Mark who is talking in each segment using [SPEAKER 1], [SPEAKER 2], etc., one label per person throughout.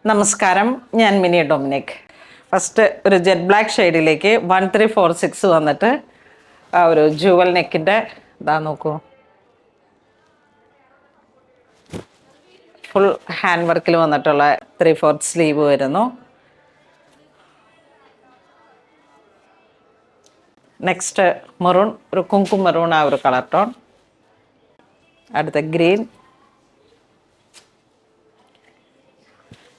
[SPEAKER 1] നമസ്കാരം, ഞാൻ mini Dominic. First ഒരു ജെറ്റ് ബ്ലാക്ക് ഷെയ്ഡിലേക്ക് 1346 വന്നിട്ട് ആ ഒരു ജുവൽ നെക്കിൻ്റെ ഇതാ നോക്കൂ, ഫുൾ ഹാൻഡ് വർക്കിൽ വന്നിട്ടുള്ള 3/4 സ്ലീവ് വരുന്നു. നെക്സ്റ്റ് മെറൂൺ, ഒരു കുങ്കും മെറൂൺ ആ ഒരു കളർ ടോൺ. അടുത്ത ഗ്രീൻ.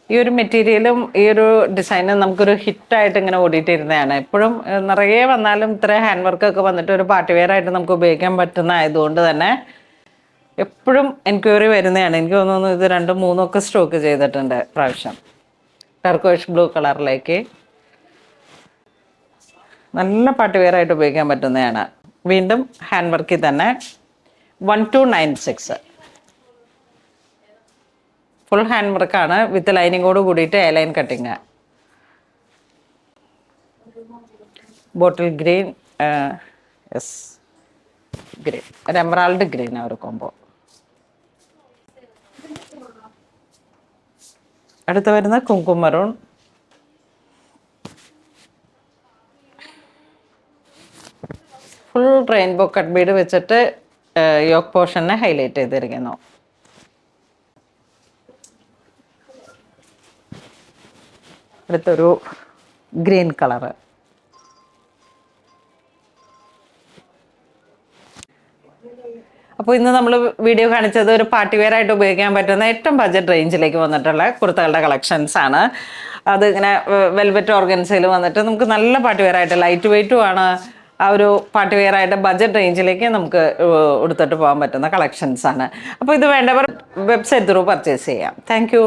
[SPEAKER 1] ഈ ഒരു മെറ്റീരിയലും ഈ ഒരു ഡിസൈനും നമുക്കൊരു ഹിറ്റായിട്ട് ഇങ്ങനെ ഓടിയിട്ടിരുന്നതാണ്. എപ്പോഴും നിറയെ വന്നാലും ഇത്ര ഹാൻഡ് വർക്കൊക്കെ വന്നിട്ട് ഒരു പാർട്ടി വെയർ ആയിട്ട് നമുക്ക് ഉപയോഗിക്കാൻ പറ്റുന്ന ആയതുകൊണ്ട് തന്നെ എപ്പോഴും എൻക്വയറി വരുന്നതാണ്. എനിക്ക് തോന്നുന്നു ഇത് 2, 3 ഒക്കെ സ്റ്റോക്ക് ചെയ്തിട്ടുണ്ട് പ്രാവശ്യം. ടർക്കോഷ് ബ്ലൂ കളറിലേക്ക് നല്ല പാർട്ടി വെയർ ആയിട്ട് ഉപയോഗിക്കാൻ പറ്റുന്നതാണ്. വീണ്ടും ഹാൻഡ് വർക്കിൽ തന്നെ 1296 ഫുൾ ഹാൻഡ് വർക്കാണ് വിത്ത് ലൈനിങ്ങോട് കൂടിയിട്ട് a line cutting. Bottle green, yes green, ഒരു എമറാൾഡ് ഗ്രീൻ ആ ഒരു കോംബോ. അടുത്ത് വരുന്ന kumkum maroon. Full rainbow cut bead വെച്ചിട്ട് യോക്ക് പോർഷനെ ഹൈലൈറ്റ് ചെയ്തിരിക്കുന്നു. അടുത്തൊരു ഗ്രീൻ കളറ്. അപ്പോൾ ഇന്ന് നമ്മൾ വീഡിയോ കാണിച്ചത് ഒരു പാർട്ടി വെയർ ആയിട്ട് ഉപയോഗിക്കാൻ പറ്റുന്ന ഏറ്റവും ബഡ്ജറ്റ് റേഞ്ചിലേക്ക് വന്നിട്ടുള്ള കുർത്തകളുടെ കളക്ഷൻസ് ആണ്. അത് ഇങ്ങനെ വെൽവെറ്റ് ഓർഗൻസയിൽ വന്നിട്ട് നമുക്ക് നല്ല പാർട്ടി വെയർ ആയിട്ട്, ലൈറ്റ് വെയ്റ്റും ആണ്. ആ ഒരു പാർട്ടി വെയർ ആയിട്ട് ബഡ്ജറ്റ് റേഞ്ചിലേക്ക് നമുക്ക് എടുത്തിട്ട് പോകാൻ പറ്റുന്ന കളക്ഷൻസ് ആണ്. അപ്പോൾ ഇത് വേണ്ടവർ വെബ്സൈറ്റ് ത്രൂ പർച്ചേസ് ചെയ്യാം. താങ്ക്